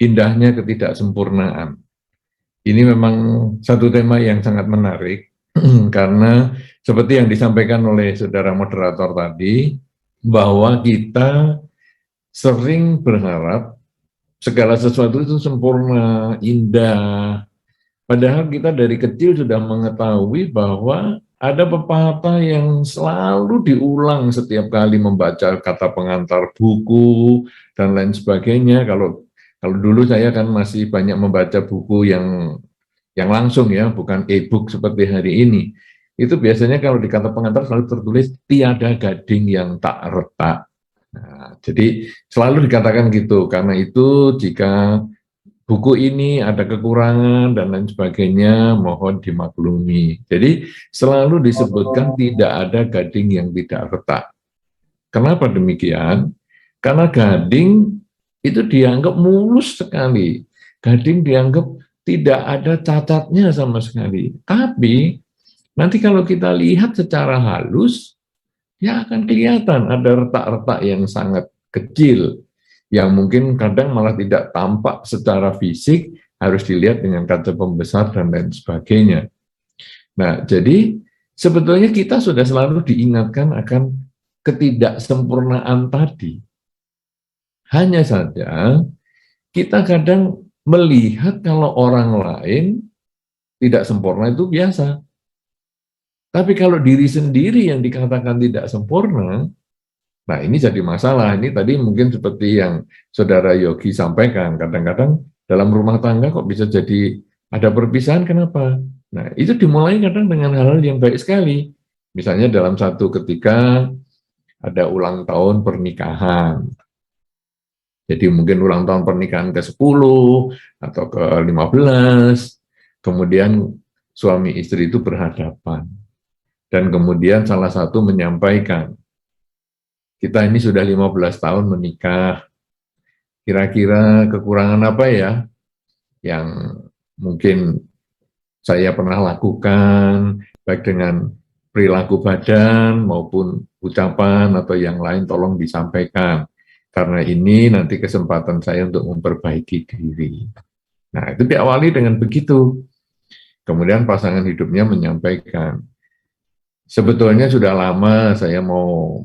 Indahnya ketidaksempurnaan. Ini memang satu tema yang sangat menarik, karena seperti yang disampaikan oleh saudara moderator tadi, bahwa kita sering berharap segala sesuatu itu sempurna, indah. Padahal kita dari kecil sudah mengetahui bahwa ada pepatah yang selalu diulang setiap kali membaca kata pengantar buku dan lain sebagainya. Kalau dulu saya kan masih banyak membaca buku yang langsung ya, bukan e-book seperti hari ini. Itu biasanya kalau di kata pengantar selalu tertulis tiada gading yang tak retak. Nah, jadi selalu dikatakan gitu, karena itu jika buku ini ada kekurangan dan lain sebagainya, mohon dimaklumi. Jadi selalu disebutkan tidak ada gading yang tidak retak. Kenapa demikian? Karena gading itu dianggap mulus sekali. Gading dianggap tidak ada cacatnya sama sekali. Tapi nanti kalau kita lihat secara halus, ya akan kelihatan ada retak-retak yang sangat kecil, yang mungkin kadang malah tidak tampak secara fisik, harus dilihat dengan kaca pembesar dan lain sebagainya. Nah, jadi sebetulnya kita sudah selalu diingatkan akan ketidaksempurnaan tadi. Hanya saja kita kadang melihat kalau orang lain tidak sempurna itu biasa. Tapi kalau diri sendiri yang dikatakan tidak sempurna, nah ini jadi masalah. Ini tadi mungkin seperti yang saudara Yogi sampaikan, kadang-kadang dalam rumah tangga kok bisa jadi ada perpisahan, kenapa? Nah itu dimulai kadang dengan hal-hal yang baik sekali. Misalnya dalam satu ketika ada ulang tahun pernikahan. Jadi mungkin ulang tahun pernikahan ke-10 atau ke-15, kemudian suami istri itu berhadapan. Dan kemudian salah satu menyampaikan, kita ini sudah 15 tahun menikah, kira-kira kekurangan apa ya yang mungkin saya pernah lakukan, baik dengan perilaku badan maupun ucapan atau yang lain, tolong disampaikan. Karena ini nanti kesempatan saya untuk memperbaiki diri. Nah, itu diawali dengan begitu. Kemudian pasangan hidupnya menyampaikan, sebetulnya sudah lama saya mau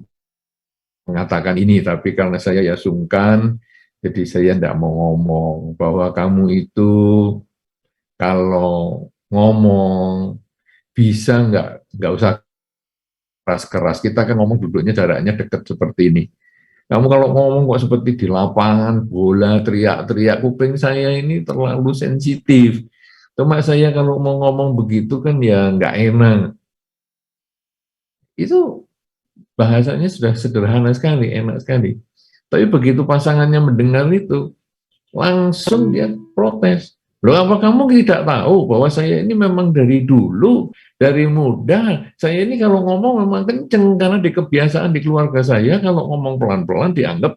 mengatakan ini, tapi karena saya ya sungkan, jadi saya tidak mau ngomong bahwa kamu itu kalau ngomong bisa nggak usah keras-keras. Kita kan ngomong duduknya jaraknya dekat seperti ini. Kamu kalau ngomong kok seperti di lapangan bola, teriak-teriak, kuping saya ini terlalu sensitif. Cuma saya kalau mau ngomong begitu kan ya nggak enak. Itu bahasanya sudah sederhana sekali, enak sekali. Tapi begitu pasangannya mendengar itu, langsung dia protes. Loh, apa kamu tidak tahu bahwa saya ini memang dari dulu, dari muda, saya ini kalau ngomong memang kenceng, karena di kebiasaan di keluarga saya, kalau ngomong pelan-pelan dianggap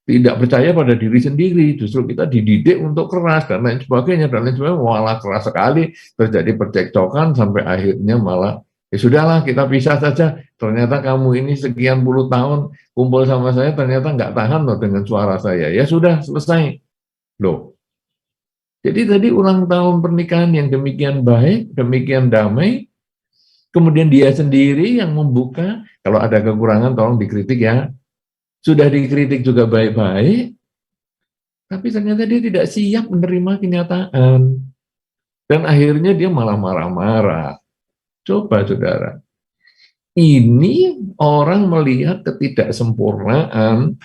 tidak percaya pada diri sendiri, justru kita dididik untuk keras, dan lain sebagainya, malah keras sekali, terjadi percekcokan, sampai akhirnya malah, ya sudahlah kita pisah saja, ternyata kamu ini sekian puluh tahun kumpul sama saya, ternyata nggak tahan loh dengan suara saya, ya sudah selesai. Loh, jadi tadi ulang tahun pernikahan yang demikian baik, demikian damai, kemudian dia sendiri yang membuka, kalau ada kekurangan tolong dikritik ya, sudah dikritik juga baik-baik, tapi ternyata dia tidak siap menerima kenyataan. Dan akhirnya dia malah marah-marah. Coba saudara, ini orang melihat ketidaksempurnaan,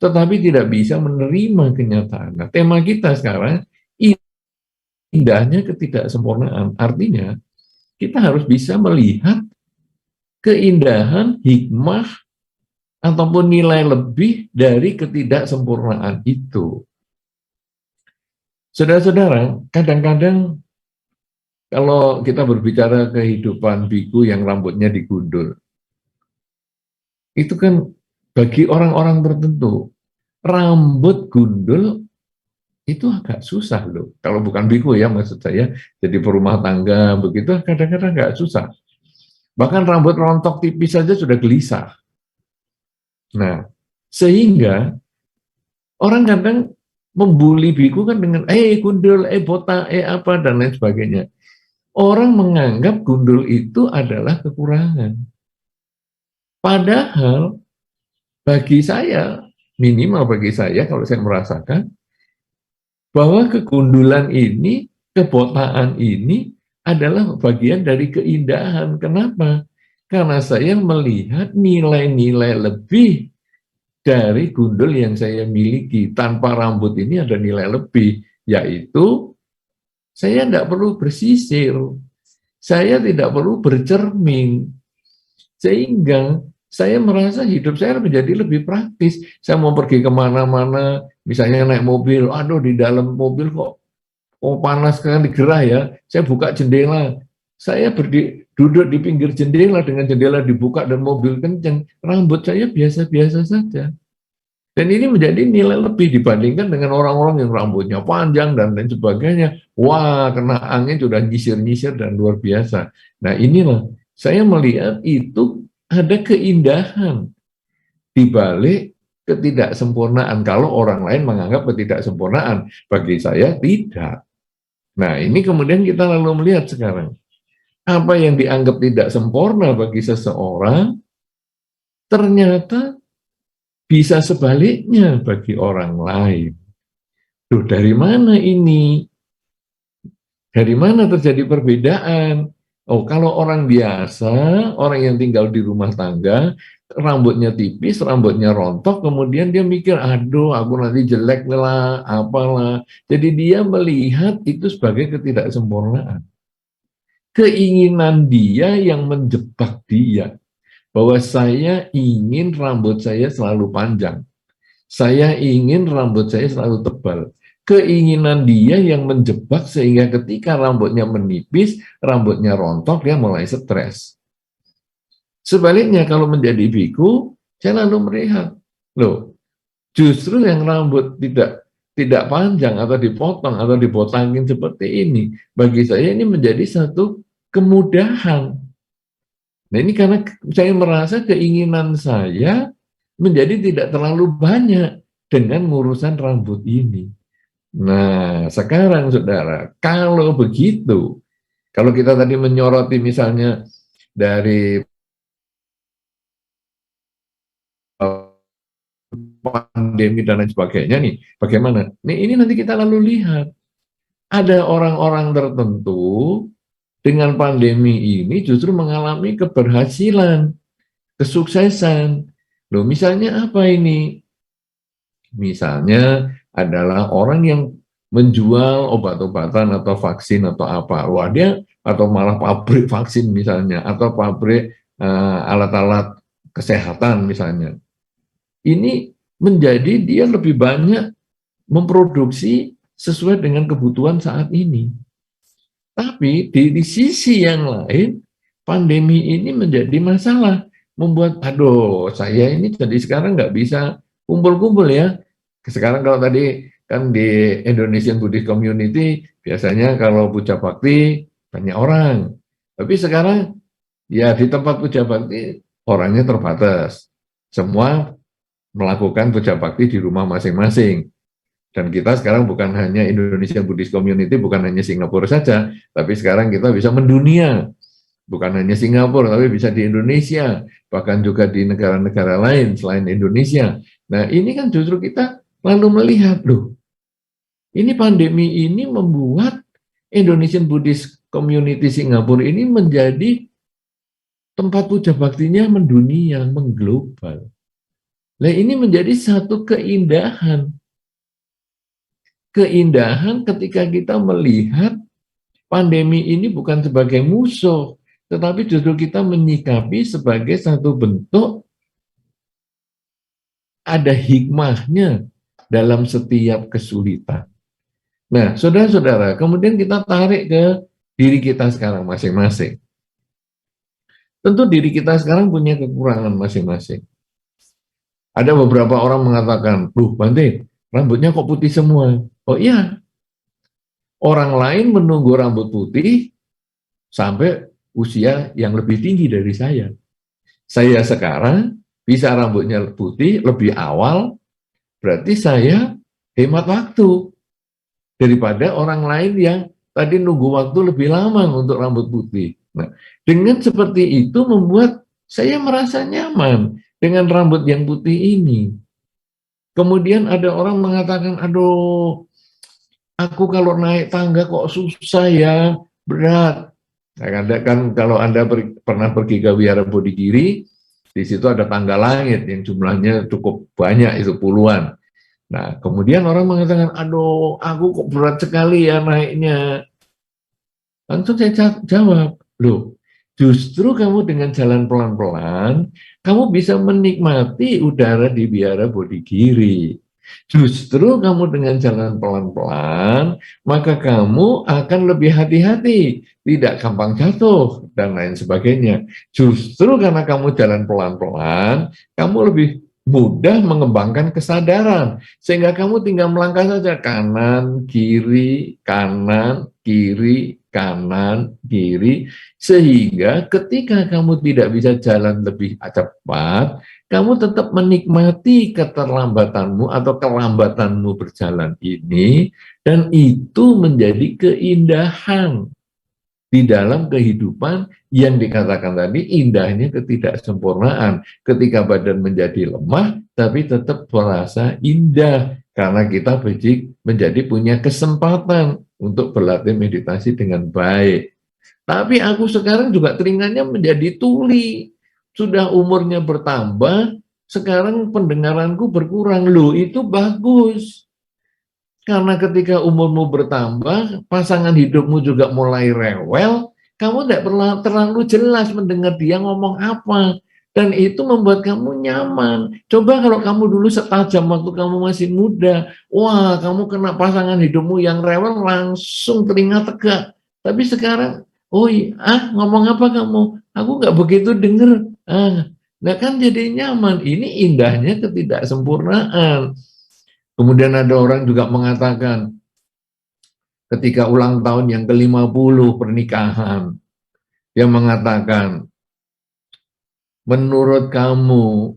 tetapi tidak bisa menerima kenyataan. Nah, tema kita sekarang, indahnya ketidaksempurnaan. Artinya, kita harus bisa melihat keindahan, hikmah, ataupun nilai lebih dari ketidaksempurnaan itu. Saudara-saudara, kadang-kadang kalau kita berbicara kehidupan biku yang rambutnya digundul, itu kan bagi orang-orang tertentu, rambut gundul itu agak susah loh. Kalau bukan biku ya, maksud saya, jadi perumah tangga begitu kadang-kadang agak susah. Bahkan rambut rontok tipis saja sudah gelisah. Nah, sehingga orang kadang membuli biku kan dengan gundul, botak, apa, dan lain sebagainya. Orang menganggap gundul itu adalah kekurangan. Padahal bagi saya, minimal bagi saya, kalau saya merasakan, bahwa kegundulan ini, kebotakan ini adalah bagian dari keindahan. Kenapa? Karena saya melihat nilai-nilai lebih dari gundul yang saya miliki. Tanpa rambut ini ada nilai lebih, yaitu saya tidak perlu bersisir, saya tidak perlu bercermin, sehingga saya merasa hidup saya menjadi lebih praktis. Saya mau pergi kemana-mana, misalnya naik mobil, aduh di dalam mobil kok panas kan, digerah ya, saya buka jendela, saya duduk di pinggir jendela dengan jendela dibuka dan mobil kenceng, rambut saya biasa-biasa saja. Dan ini menjadi nilai lebih dibandingkan dengan orang-orang yang rambutnya panjang dan lain sebagainya. Wah, kena angin sudah nyisir-nyisir dan luar biasa. Nah inilah, saya melihat itu ada keindahan di balik ketidaksempurnaan. Kalau orang lain menganggap ketidaksempurnaan, bagi saya tidak. Nah ini kemudian kita lalu melihat sekarang, apa yang dianggap tidak sempurna bagi seseorang, ternyata bisa sebaliknya bagi orang lain. Duh, dari mana ini? Dari mana terjadi perbedaan? Oh, kalau orang biasa, orang yang tinggal di rumah tangga, rambutnya tipis, rambutnya rontok, kemudian dia mikir, aduh, aku nanti jelek lah, apalah. Jadi dia melihat itu sebagai ketidaksempurnaan. Keinginan dia yang menjebak dia. Bahwa saya ingin rambut saya selalu panjang. Saya ingin rambut saya selalu tebal. Keinginan dia yang menjebak sehingga ketika rambutnya menipis, rambutnya rontok, dia mulai stres. Sebaliknya kalau menjadi biku, saya lalu melihat, loh, justru yang rambut tidak panjang atau dipotong atau dibotangin seperti ini, bagi saya ini menjadi satu kemudahan. Nah ini karena saya merasa keinginan saya menjadi tidak terlalu banyak dengan ngurusan rambut ini. Nah sekarang saudara, kalau begitu, kalau kita tadi menyoroti misalnya dari pandemi dan lain sebagainya nih, bagaimana? Nih ini nanti kita lalu lihat, ada orang-orang tertentu dengan pandemi ini justru mengalami keberhasilan, kesuksesan. Loh, misalnya apa ini? Misalnya adalah orang yang menjual obat-obatan atau vaksin atau apa. Wah, dia atau malah pabrik vaksin misalnya, atau pabrik alat-alat kesehatan misalnya. Ini menjadi dia lebih banyak memproduksi sesuai dengan kebutuhan saat ini. Tapi di sisi yang lain, pandemi ini menjadi masalah. Membuat, aduh, saya ini jadi sekarang nggak bisa kumpul-kumpul ya. Sekarang kalau tadi kan di Indonesian Buddhist Community, biasanya kalau puja bakti banyak orang. Tapi sekarang, ya di tempat puja bakti, orangnya terbatas. Semua melakukan puja bakti di rumah masing-masing. Dan kita sekarang bukan hanya Indonesian Buddhist Community, bukan hanya Singapura saja, tapi sekarang kita bisa mendunia. Bukan hanya Singapura, tapi bisa di Indonesia, bahkan juga di negara-negara lain selain Indonesia. Nah ini kan justru kita lalu melihat, loh, ini pandemi ini membuat Indonesian Buddhist Community Singapura ini menjadi tempat puja baktinya mendunia, mengglobal. Nah ini menjadi satu keindahan. Keindahan ketika kita melihat pandemi ini bukan sebagai musuh, tetapi justru kita menyikapi sebagai satu bentuk ada hikmahnya dalam setiap kesulitan. Nah, saudara-saudara, kemudian kita tarik ke diri kita sekarang masing-masing. Tentu diri kita sekarang punya kekurangan masing-masing. Ada beberapa orang mengatakan, "Duh, Bante, rambutnya kok putih semua?" Oh iya, orang lain menunggu rambut putih sampai usia yang lebih tinggi dari saya. Saya sekarang bisa rambutnya putih lebih awal, berarti saya hemat waktu daripada orang lain yang tadi nunggu waktu lebih lama untuk rambut putih. Nah, dengan seperti itu membuat saya merasa nyaman dengan rambut yang putih ini. Kemudian ada orang mengatakan, aduh, aku kalau naik tangga kok susah ya, berat. Nah, kan kalau Anda pernah pergi ke Wihara Bodhigiri, di situ ada tangga langit yang jumlahnya cukup banyak, itu puluhan. Nah, kemudian orang mengatakan, aduh, aku kok berat sekali ya naiknya. Langsung saya jawab, loh, justru kamu dengan jalan pelan-pelan, kamu bisa menikmati udara di Wihara Bodhigiri. Justru kamu dengan jalan pelan-pelan, maka kamu akan lebih hati-hati, tidak gampang jatuh, dan lain sebagainya. Justru karena kamu jalan pelan-pelan, kamu lebih mudah mengembangkan kesadaran, sehingga kamu tinggal melangkah saja kanan, kiri, kanan, kiri, kanan, kiri, sehingga ketika kamu tidak bisa jalan lebih cepat, kamu tetap menikmati keterlambatanmu atau kelambatanmu berjalan ini, dan itu menjadi keindahan di dalam kehidupan yang dikatakan tadi, indahnya ketidaksempurnaan. Ketika badan menjadi lemah, tapi tetap merasa indah, karena kita menjadi punya kesempatan untuk berlatih meditasi dengan baik. Tapi aku sekarang juga telinganya menjadi tuli. Sudah umurnya bertambah, sekarang pendengaranku berkurang. Loh, itu bagus. Karena ketika umurmu bertambah, pasangan hidupmu juga mulai rewel, kamu tidak pernah terlalu jelas mendengar dia ngomong apa. Dan itu membuat kamu nyaman. Coba kalau kamu dulu setajam waktu kamu masih muda, wah, kamu kena pasangan hidupmu yang rewel, langsung telinga tegak. Tapi sekarang, ngomong apa kamu? Aku nggak begitu denger. Nah kan jadi nyaman. Ini indahnya ketidaksempurnaan. Kemudian ada orang juga mengatakan, ketika ulang tahun yang ke-50 pernikahan, dia mengatakan, menurut kamu,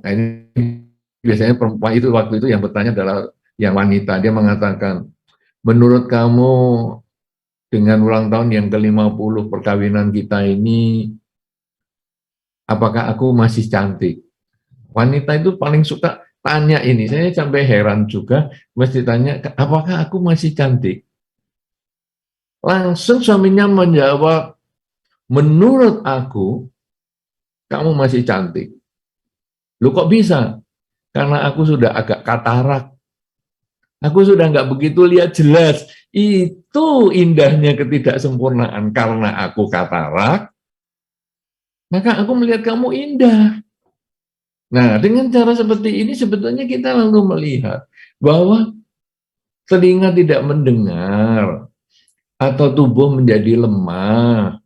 nah ini biasanya perempuan itu waktu itu yang bertanya adalah yang wanita, dia mengatakan, menurut kamu dengan ulang tahun yang ke-50 perkawinan kita ini, apakah aku masih cantik? Wanita itu paling suka tanya ini, saya sampai heran juga, mesti tanya, apakah aku masih cantik? Langsung suaminya menjawab, menurut aku, kamu masih cantik. Lu kok bisa? Karena aku sudah agak katarak. Aku sudah nggak begitu lihat jelas. Itu indahnya ketidaksempurnaan. Karena aku katarak, maka aku melihat kamu indah. Nah, dengan cara seperti ini sebetulnya kita lalu melihat bahwa telinga tidak mendengar, atau tubuh menjadi lemah,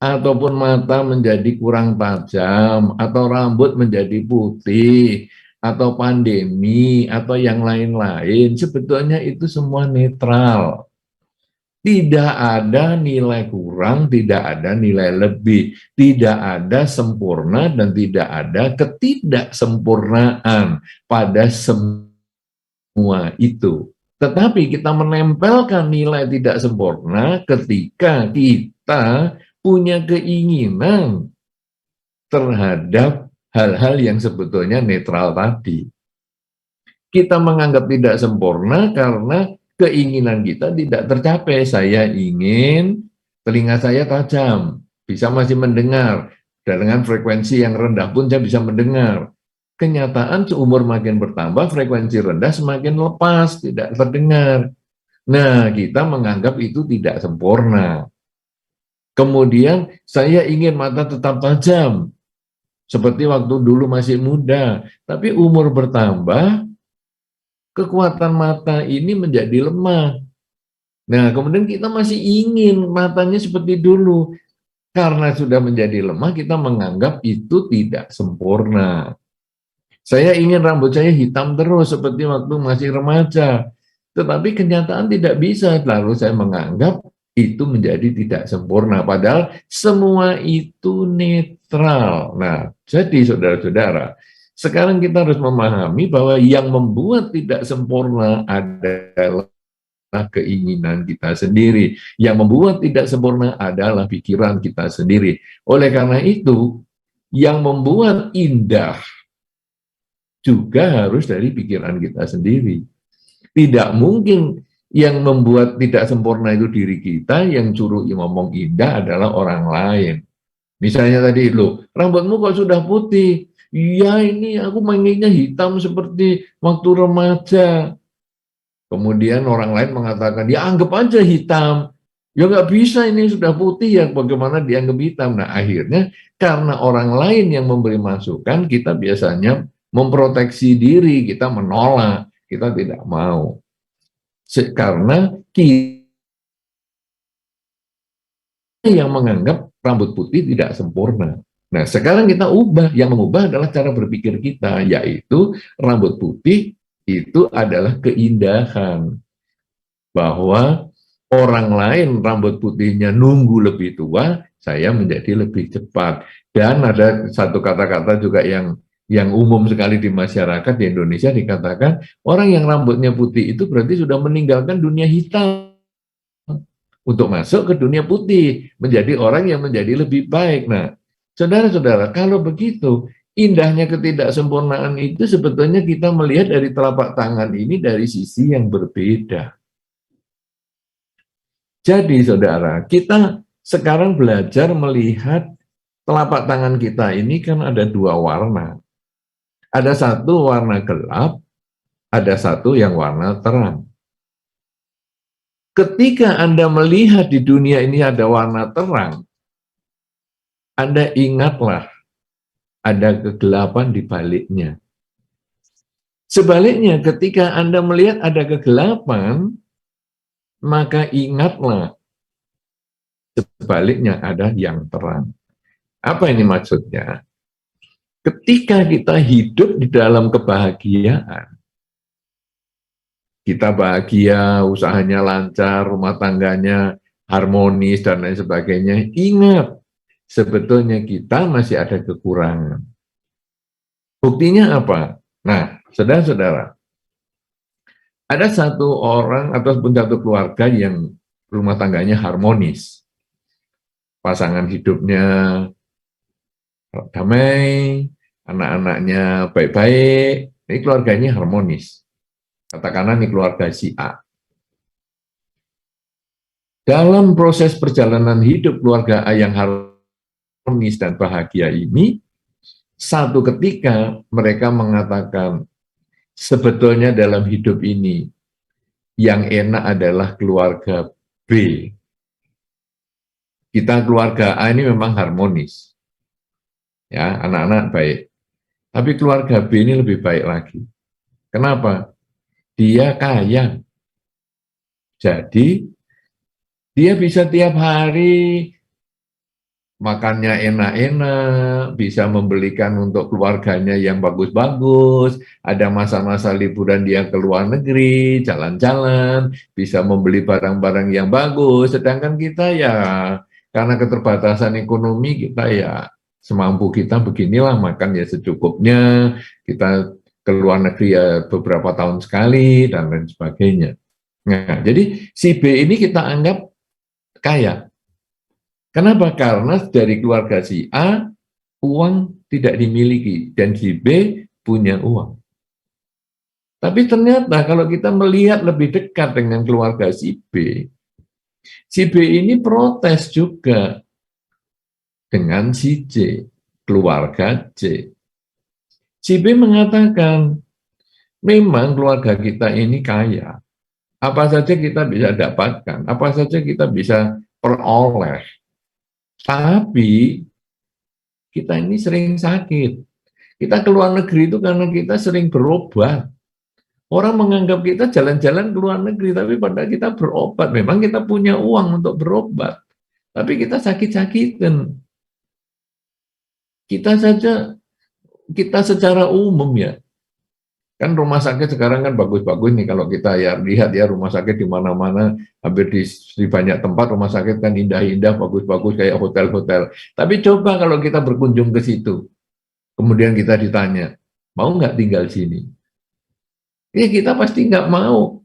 ataupun mata menjadi kurang tajam, atau rambut menjadi putih, atau pandemi, atau yang lain-lain, sebetulnya itu semua netral. Tidak ada nilai kurang, tidak ada nilai lebih, tidak ada sempurna dan tidak ada ketidaksempurnaan pada semua itu. Tetapi kita menempelkan nilai tidak sempurna ketika kita punya keinginan terhadap hal-hal yang sebetulnya netral tadi. Kita menganggap tidak sempurna karena keinginan kita tidak tercapai. Saya ingin telinga saya tajam, bisa masih mendengar, dan dengan frekuensi yang rendah pun saya bisa mendengar. Kenyataan seumur makin bertambah, frekuensi rendah semakin lepas, tidak terdengar. Nah, kita menganggap itu tidak sempurna. Kemudian saya ingin mata tetap tajam, seperti waktu dulu masih muda, tapi umur bertambah, kekuatan mata ini menjadi lemah. Nah, kemudian kita masih ingin matanya seperti dulu. Karena sudah menjadi lemah, kita menganggap itu tidak sempurna. Saya ingin rambut saya hitam terus seperti waktu masih remaja. Tetapi kenyataan tidak bisa. Lalu saya menganggap itu menjadi tidak sempurna. Padahal semua itu netral. Nah, jadi saudara-saudara, sekarang kita harus memahami bahwa yang membuat tidak sempurna adalah keinginan kita sendiri. Yang membuat tidak sempurna adalah pikiran kita sendiri. Oleh karena itu, yang membuat indah juga harus dari pikiran kita sendiri. Tidak mungkin yang membuat tidak sempurna itu diri kita, yang suruh ngomong indah adalah orang lain. Misalnya tadi, loh, rambutmu kok sudah putih? Iya, ini aku pengennya hitam seperti waktu remaja. Kemudian orang lain mengatakan, ya anggap aja hitam. Ya nggak bisa, ini sudah putih, ya bagaimana dianggap hitam? Nah akhirnya karena orang lain yang memberi masukan, kita biasanya memproteksi diri, kita menolak, kita tidak mau. Karena kita yang menganggap rambut putih tidak sempurna. Nah sekarang kita ubah, yang mengubah adalah cara berpikir kita, yaitu rambut putih itu adalah keindahan. Bahwa orang lain rambut putihnya nunggu lebih tua, saya menjadi lebih cepat. Dan ada satu kata-kata juga yang umum sekali di masyarakat di Indonesia, dikatakan orang yang rambutnya putih itu berarti sudah meninggalkan dunia hitam untuk masuk ke dunia putih, menjadi orang yang menjadi lebih baik. Nah, saudara-saudara, kalau begitu, indahnya ketidaksempurnaan itu sebetulnya kita melihat dari telapak tangan ini dari sisi yang berbeda. Jadi saudara, kita sekarang belajar melihat telapak tangan kita ini kan ada dua warna. Ada satu warna gelap, ada satu yang warna terang. Ketika Anda melihat di dunia ini ada warna terang, Anda ingatlah ada kegelapan di baliknya. Sebaliknya, ketika Anda melihat ada kegelapan, maka ingatlah sebaliknya ada yang terang. Apa ini maksudnya? Ketika kita hidup di dalam kebahagiaan, kita bahagia, usahanya lancar, rumah tangganya harmonis, dan lain sebagainya, ingat, sebetulnya kita masih ada kekurangan. Buktinya apa? Nah, saudara-saudara, ada satu orang ataupun satu keluarga yang rumah tangganya harmonis. Pasangan hidupnya damai, anak-anaknya baik-baik, ini keluarganya harmonis. Katakanlah ini keluarga si A. Dalam proses perjalanan hidup keluarga A yang harmonis dan bahagia ini, satu ketika mereka mengatakan, sebetulnya dalam hidup ini, yang enak adalah keluarga B. Kita keluarga A ini memang harmonis. Ya, anak-anak baik. Tapi keluarga B ini lebih baik lagi. Kenapa? Dia kaya. Jadi, dia bisa tiap hari makannya enak-enak, bisa membelikan untuk keluarganya yang bagus-bagus, ada masa-masa liburan dia ke luar negeri, jalan-jalan, bisa membeli barang-barang yang bagus, sedangkan kita ya, karena keterbatasan ekonomi, kita ya semampu kita beginilah, makan ya secukupnya, kita ke luar negeri ya beberapa tahun sekali, dan lain sebagainya. Nah, jadi si B ini kita anggap kaya. Kenapa? Karena dari keluarga si A, uang tidak dimiliki, dan si B punya uang. Tapi ternyata kalau kita melihat lebih dekat dengan keluarga si B ini protes juga dengan si C, keluarga C. Si B mengatakan, memang keluarga kita ini kaya, apa saja kita bisa dapatkan, apa saja kita bisa peroleh. Tapi kita ini sering sakit. Kita ke luar negeri itu karena kita sering berobat. Orang menganggap kita jalan-jalan ke luar negeri, tapi padahal kita berobat. Memang kita punya uang untuk berobat, tapi kita sakit-sakitan. Kita secara umum ya, Kan rumah sakit sekarang kan bagus-bagus nih kalau kita ya lihat ya rumah sakit di mana-mana, hampir di banyak tempat rumah sakit kan indah-indah, bagus-bagus kayak hotel-hotel. Tapi coba kalau kita berkunjung ke situ, kemudian kita ditanya, mau nggak tinggal sini? Ya kita pasti nggak mau.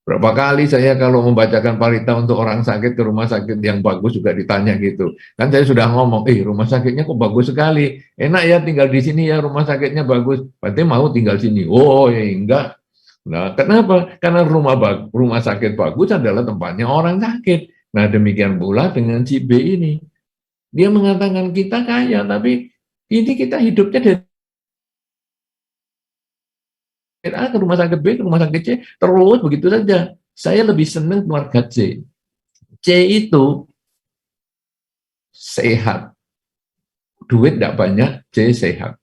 Berapa kali saya kalau membacakan parita untuk orang sakit ke rumah sakit yang bagus juga ditanya gitu. Kan saya sudah ngomong, rumah sakitnya kok bagus sekali. Enak ya tinggal di sini ya, rumah sakitnya bagus. Berarti mau tinggal sini. Oh ya enggak. Nah kenapa? Karena rumah sakit bagus adalah tempatnya orang sakit. Nah demikian pula dengan si B ini. Dia mengatakan kita kaya, tapi ini kita hidupnya dari A ke rumah sakit B, ke rumah sakit C, terus begitu saja. Saya lebih senang keluarga C. C itu sehat, duit tidak banyak, C sehat.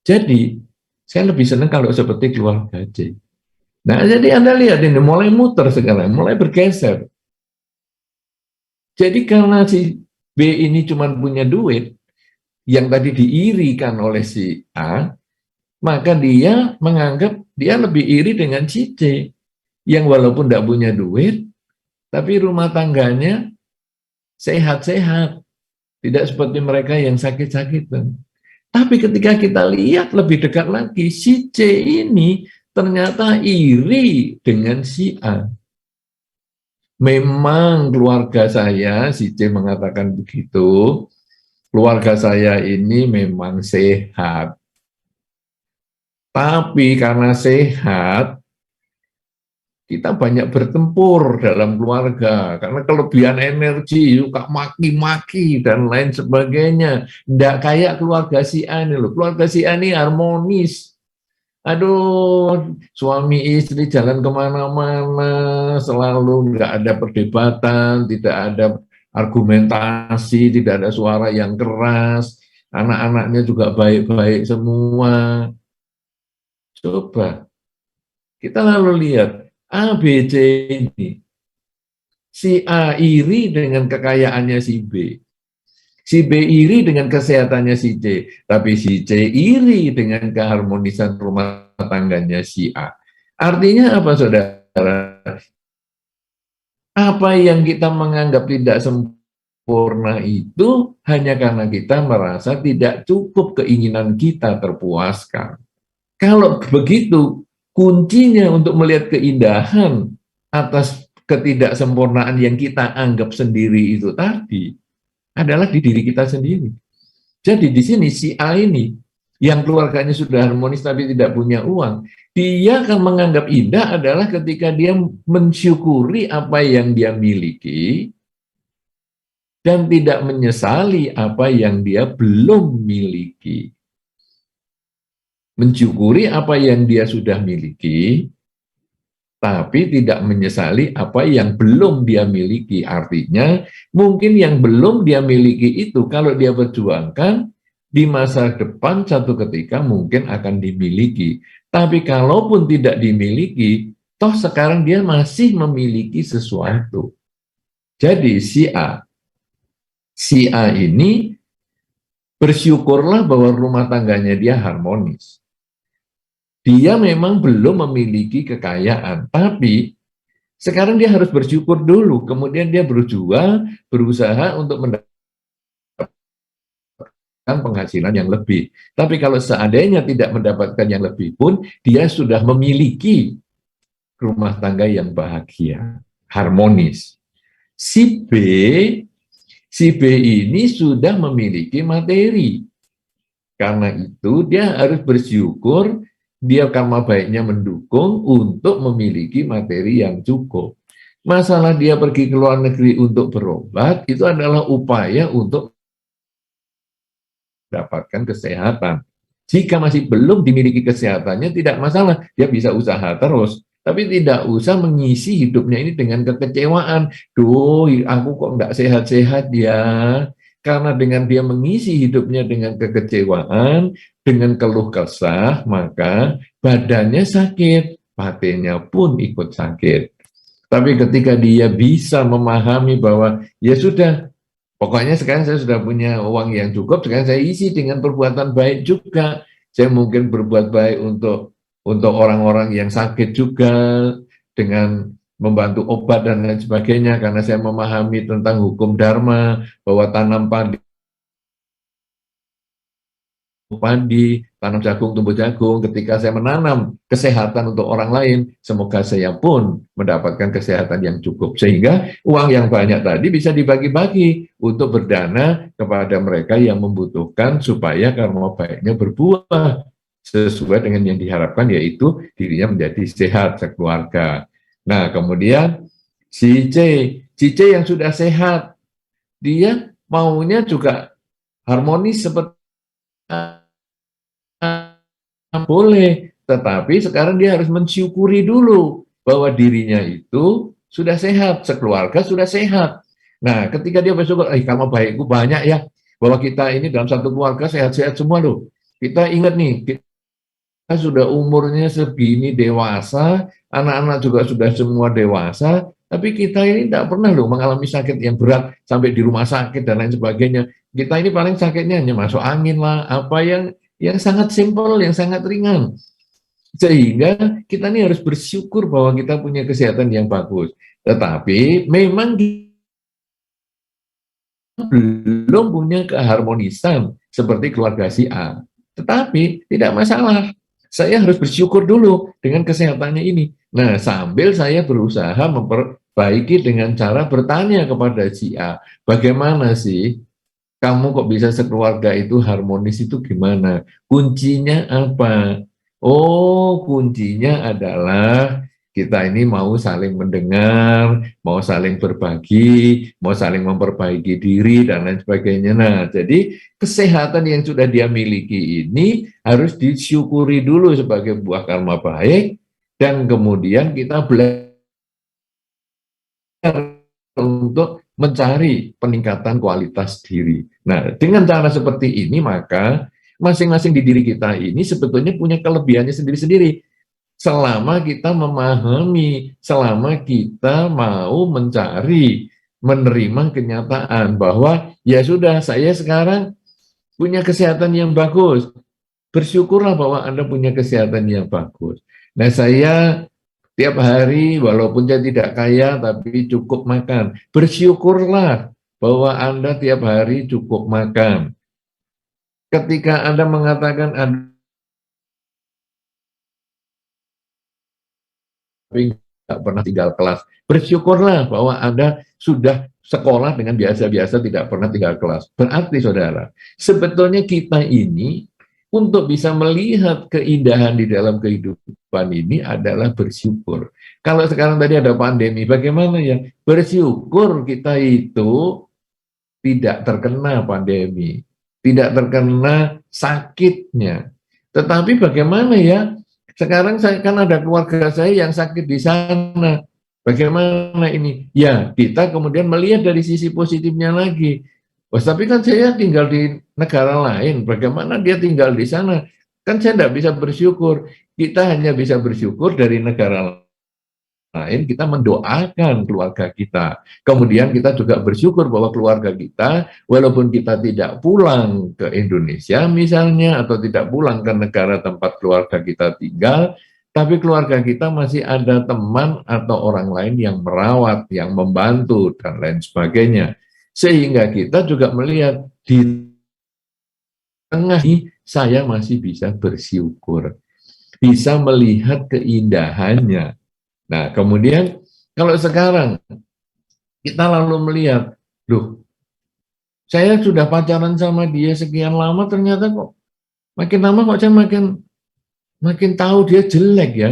Jadi, saya lebih senang kalau seperti keluarga C. Nah, jadi Anda lihat ini, mulai muter sekarang, mulai bergeser. Jadi karena si B ini cuma punya duit, yang tadi diirikan oleh si A, maka dia menganggap dia lebih iri dengan si C, yang walaupun tidak punya duit, tapi rumah tangganya sehat-sehat. Tidak seperti mereka yang sakit-sakitan. Tapi ketika kita lihat lebih dekat lagi, si C ini ternyata iri dengan si A. Memang keluarga saya, si C mengatakan begitu, keluarga saya ini memang sehat. Tapi karena sehat, kita banyak bertempur dalam keluarga karena kelebihan energi, suka maki-maki dan lain sebagainya. Tidak kayak keluarga si A ini loh. Keluarga si A ini harmonis. Aduh, suami istri jalan kemana-mana, selalu nggak ada perdebatan, tidak ada argumentasi, tidak ada suara yang keras. Anak-anaknya juga baik-baik semua. Coba kita lalu lihat A, B, C ini. Si A iri dengan kekayaannya si B. Si B iri dengan kesehatannya si C. Tapi si C iri dengan keharmonisan rumah tangganya si A. Artinya apa, saudara? Apa yang kita menganggap tidak sempurna itu hanya karena kita merasa tidak cukup keinginan kita terpuaskan. Kalau begitu, kuncinya untuk melihat keindahan atas ketidaksempurnaan yang kita anggap sendiri itu tadi adalah di diri kita sendiri. Jadi di sini si A ini yang keluarganya sudah harmonis tapi tidak punya uang, dia akan menganggap indah adalah ketika dia mensyukuri apa yang dia miliki dan tidak menyesali apa yang dia belum miliki. Mensyukuri apa yang dia sudah miliki, tapi tidak menyesali apa yang belum dia miliki. Artinya, mungkin yang belum dia miliki itu, kalau dia perjuangkan, di masa depan satu ketika mungkin akan dimiliki. Tapi kalaupun tidak dimiliki, toh sekarang dia masih memiliki sesuatu. Jadi si A ini bersyukurlah bahwa rumah tangganya dia harmonis. Dia memang belum memiliki kekayaan, tapi sekarang dia harus bersyukur dulu, kemudian dia berusaha untuk mendapatkan penghasilan yang lebih. Tapi kalau seandainya tidak mendapatkan yang lebih pun, dia sudah memiliki rumah tangga yang bahagia, harmonis. Si B ini sudah memiliki materi. Karena itu dia harus bersyukur, dia karma baiknya mendukung untuk memiliki materi yang cukup. Masalah dia pergi ke luar negeri untuk berobat, itu adalah upaya untuk mendapatkan kesehatan. Jika masih belum dimiliki kesehatannya, tidak masalah, dia bisa usaha terus. Tapi tidak usah mengisi hidupnya ini dengan kekecewaan. Duh, aku kok nggak sehat-sehat ya. Karena dengan dia mengisi hidupnya dengan kekecewaan, dengan keluh kesah, maka badannya sakit, batinnya pun ikut sakit. Tapi ketika dia bisa memahami bahwa ya sudah, pokoknya sekarang saya sudah punya uang yang cukup, sekarang saya isi dengan perbuatan baik juga. Saya mungkin berbuat baik untuk untuk orang-orang yang sakit juga dengan membantu obat dan lain sebagainya, karena saya memahami tentang hukum dharma bahwa tanam padi, tanam jagung, tumbuh jagung. Ketika saya menanam kesehatan untuk orang lain, semoga saya pun mendapatkan kesehatan yang cukup. Sehingga uang yang banyak tadi bisa dibagi-bagi untuk berdana kepada mereka yang membutuhkan supaya karma baiknya berbuah sesuai dengan yang diharapkan, yaitu dirinya menjadi sehat sekeluarga. Nah, kemudian si C yang sudah sehat, dia maunya juga harmonis seperti boleh, tetapi sekarang dia harus mensyukuri dulu bahwa dirinya itu sudah sehat, sekeluarga sudah sehat. Nah, ketika dia bersyukur, karma baikku banyak ya, bahwa kita ini dalam satu keluarga sehat-sehat semua loh. Kita ingat nih, kita sudah umurnya segini dewasa, anak-anak juga sudah semua dewasa, tapi kita ini tidak pernah loh mengalami sakit yang berat sampai di rumah sakit dan lain sebagainya. Kita ini paling sakitnya hanya masuk angin lah, apa yang sangat simpel, yang sangat ringan. Sehingga kita ini harus bersyukur bahwa kita punya kesehatan yang bagus. Tetapi memang belum punya keharmonisan seperti keluarga si A. Tetapi tidak masalah. Saya harus bersyukur dulu dengan kesehatannya ini. Nah, sambil saya berusaha memperbaiki dengan cara bertanya kepada si A, bagaimana sih kamu kok bisa sekeluarga itu harmonis, itu gimana? Kuncinya apa? Oh, kuncinya adalah kita ini mau saling mendengar, mau saling berbagi, mau saling memperbaiki diri, dan lain sebagainya. Nah, jadi kesehatan yang sudah dia miliki ini harus disyukuri dulu sebagai buah karma baik, dan kemudian kita belajar untuk mencari peningkatan kualitas diri. Nah, dengan cara seperti ini, maka masing-masing di diri kita ini sebetulnya punya kelebihannya sendiri-sendiri. Selama kita memahami, selama kita mau mencari, menerima kenyataan bahwa ya sudah, saya sekarang punya kesehatan yang bagus. Bersyukurlah bahwa Anda punya kesehatan yang bagus. Nah, saya tiap hari, walaupun saya tidak kaya, tapi cukup makan. Bersyukurlah bahwa Anda tiap hari cukup makan. Ketika Anda mengatakan Anda tidak pernah tinggal kelas, bersyukurlah bahwa Anda sudah sekolah dengan biasa-biasa, tidak pernah tinggal kelas. Berarti, saudara, sebetulnya kita ini untuk bisa melihat keindahan di dalam kehidupan ini adalah bersyukur. Kalau sekarang tadi ada pandemi, bagaimana ya? Bersyukur kita itu tidak terkena pandemi, tidak terkena sakitnya. Tetapi bagaimana ya? Sekarang saya kan ada keluarga saya yang sakit di sana. Bagaimana ini? Ya, kita kemudian melihat dari sisi positifnya lagi. Oh, tapi kan saya tinggal di negara lain, bagaimana dia tinggal di sana? Kan saya tidak bisa bersyukur. Kita hanya bisa bersyukur dari negara lain, kita mendoakan keluarga kita. Kemudian kita juga bersyukur bahwa keluarga kita, walaupun kita tidak pulang ke Indonesia misalnya, atau tidak pulang ke negara tempat keluarga kita tinggal, tapi keluarga kita masih ada teman atau orang lain yang merawat, yang membantu, dan lain sebagainya. Sehingga kita juga melihat di tengah ini saya masih bisa bersyukur, bisa melihat keindahannya. Nah, kemudian kalau sekarang kita lalu melihat, loh, saya sudah pacaran sama dia sekian lama, ternyata kok makin lama kok saya makin tahu dia jelek ya.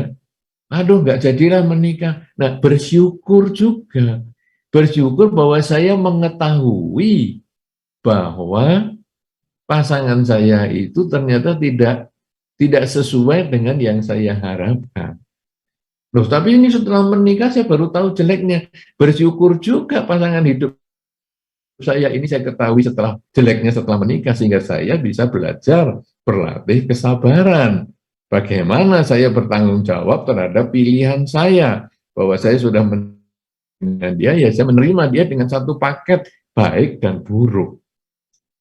Aduh, nggak jadilah menikah. Nah, bersyukur juga. Bersyukur bahwa saya mengetahui bahwa pasangan saya itu ternyata tidak sesuai dengan yang saya harapkan. Loh, tapi ini setelah menikah saya baru tahu jeleknya. Bersyukur juga pasangan hidup saya ini saya ketahui setelah jeleknya setelah menikah, sehingga saya bisa belajar berlatih kesabaran. Bagaimana saya bertanggung jawab terhadap pilihan saya, bahwa saya sudah dengan dia, ya saya menerima dia dengan satu paket baik dan buruk.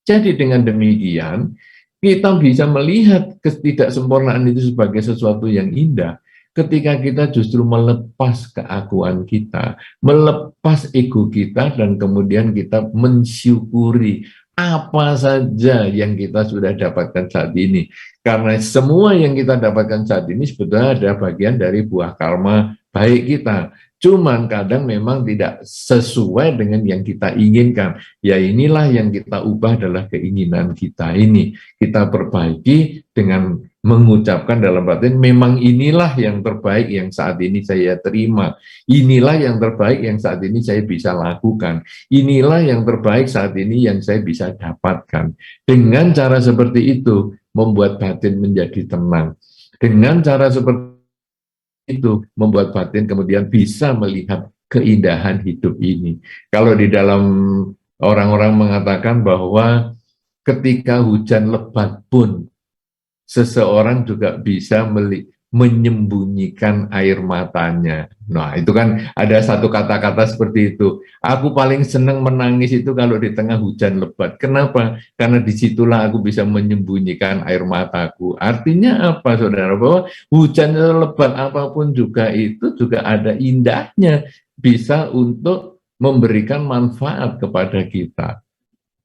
Jadi dengan demikian, Kita bisa melihat ketidaksempurnaan itu sebagai sesuatu yang indah ketika kita justru melepas keakuan kita, melepas ego kita, dan kemudian kita mensyukuri apa saja yang kita sudah dapatkan saat ini. Karena semua yang kita dapatkan saat ini sebetulnya ada bagian dari buah karma baik kita. Cuman kadang memang tidak sesuai dengan yang kita inginkan. Ya inilah yang kita ubah adalah keinginan kita ini. Kita perbaiki dengan mengucapkan dalam batin, memang inilah yang terbaik yang saat ini saya terima. Inilah yang terbaik yang saat ini saya bisa lakukan. Inilah yang terbaik saat ini yang saya bisa dapatkan. Dengan cara seperti itu, membuat batin menjadi tenang. Dengan cara seperti itu membuat batin kemudian bisa melihat keindahan hidup ini. Kalau di dalam orang-orang mengatakan bahwa ketika hujan lebat pun seseorang juga bisa menyembunyikan air matanya. Nah, itu kan ada satu kata-kata seperti itu. Aku paling senang menangis itu kalau di tengah hujan lebat. Kenapa? Karena disitulah aku bisa menyembunyikan air mataku. Artinya apa, saudara? Bahwa hujan lebat apapun juga itu juga ada indahnya. Bisa untuk memberikan manfaat kepada kita.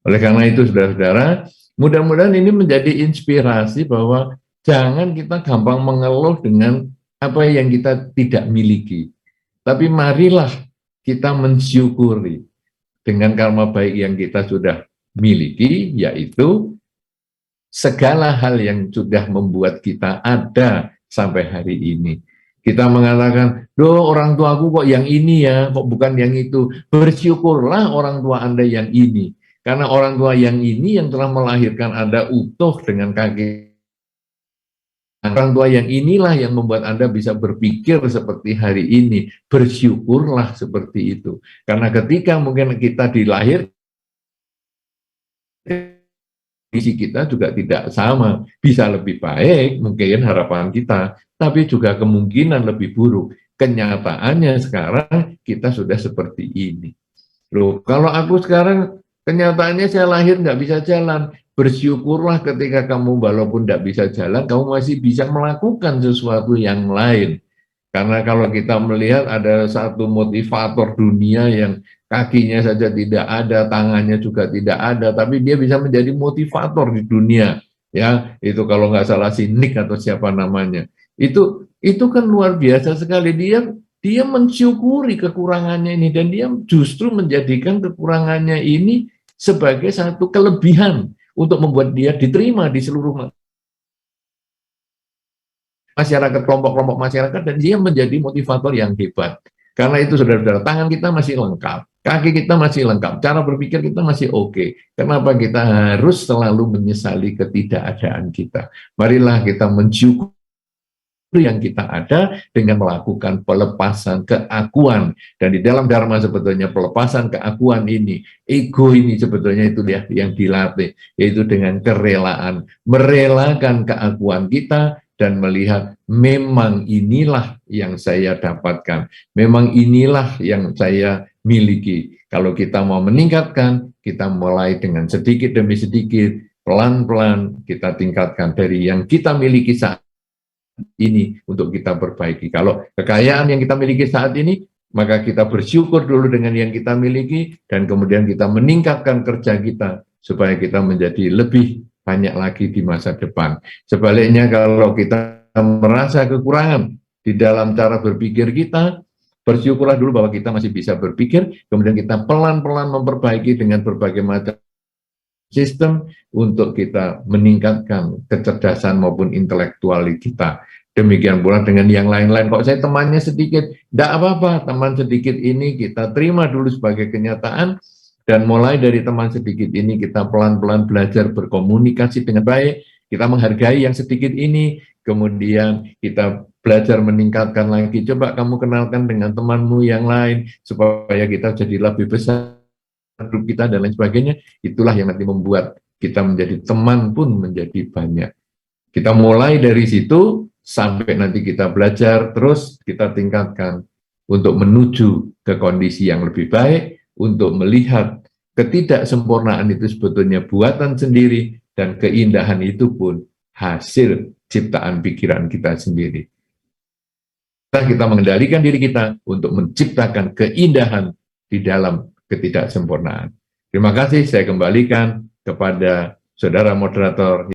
Oleh karena itu, saudara-saudara, mudah-mudahan ini menjadi inspirasi bahwa jangan kita gampang mengeluh dengan apa yang kita tidak miliki. Tapi marilah kita mensyukuri dengan karma baik yang kita sudah miliki, yaitu segala hal yang sudah membuat kita ada sampai hari ini. Kita mengatakan, doh orang tuaku kok yang ini ya, kok bukan yang itu. Bersyukurlah orang tua Anda yang ini. Karena orang tua yang ini yang telah melahirkan Anda utuh dengan kaki. Orang tua yang inilah yang membuat Anda bisa berpikir seperti hari ini. Bersyukurlah seperti itu. Karena ketika mungkin kita dilahirkan, kondisi kita juga tidak sama. Bisa lebih baik mungkin harapan kita, tapi juga kemungkinan lebih buruk. Kenyataannya sekarang kita sudah seperti ini. Loh, kalau aku sekarang kenyataannya saya lahir nggak bisa jalan. Bersyukurlah ketika kamu walaupun tidak bisa jalan, kamu masih bisa melakukan sesuatu yang lain. Karena kalau kita melihat ada satu motivator dunia yang kakinya saja tidak ada, tangannya juga tidak ada, tapi dia bisa menjadi motivator di dunia. Ya, itu kalau nggak salah si Nick atau siapa namanya. Itu kan luar biasa sekali. Dia mensyukuri kekurangannya ini dan dia justru menjadikan kekurangannya ini sebagai satu kelebihan untuk membuat dia diterima di seluruh masyarakat, kelompok-kelompok masyarakat, dan dia menjadi motivator yang hebat. Karena itu, saudara-saudara, tangan kita masih lengkap, kaki kita masih lengkap, cara berpikir kita masih oke. Kenapa kita harus selalu menyesali ketidakadaan kita? Marilah kita mensyukuri yang kita ada dengan melakukan pelepasan keakuan. Dan di dalam Dharma sebetulnya pelepasan keakuan ini, ego ini sebetulnya itu yang dilatih, yaitu dengan kerelaan, merelakan keakuan kita dan melihat memang inilah yang saya dapatkan, memang inilah yang saya miliki. Kalau kita mau meningkatkan, kita mulai dengan sedikit demi sedikit, pelan-pelan kita tingkatkan dari yang kita miliki saat ini untuk kita perbaiki. Kalau kekayaan yang kita miliki saat ini, maka kita bersyukur dulu dengan yang kita miliki dan kemudian kita meningkatkan kerja kita supaya kita menjadi lebih banyak lagi di masa depan. Sebaliknya kalau kita merasa kekurangan di dalam cara berpikir kita, bersyukurlah dulu bahwa kita masih bisa berpikir, kemudian kita pelan-pelan memperbaiki dengan berbagai macam sistem untuk kita meningkatkan kecerdasan maupun intelektual kita. Demikian pula dengan yang lain-lain. Kok saya temannya sedikit, tidak apa-apa, teman sedikit ini kita terima dulu sebagai kenyataan, dan mulai dari teman sedikit ini kita pelan-pelan belajar berkomunikasi dengan baik, kita menghargai yang sedikit ini, kemudian kita belajar meningkatkan lagi. Coba kamu kenalkan dengan temanmu yang lain, supaya kita jadi lebih besar grup kita dan lain sebagainya. Itulah yang nanti membuat kita menjadi teman pun menjadi banyak. Kita mulai dari situ sampai nanti kita belajar terus kita tingkatkan untuk menuju ke kondisi yang lebih baik, untuk melihat ketidaksempurnaan itu sebetulnya buatan sendiri, dan keindahan itu pun hasil ciptaan pikiran kita sendiri. Kita mengendalikan diri kita untuk menciptakan keindahan di dalam ketidaksempurnaan. Terima kasih, saya kembalikan kepada saudara moderator.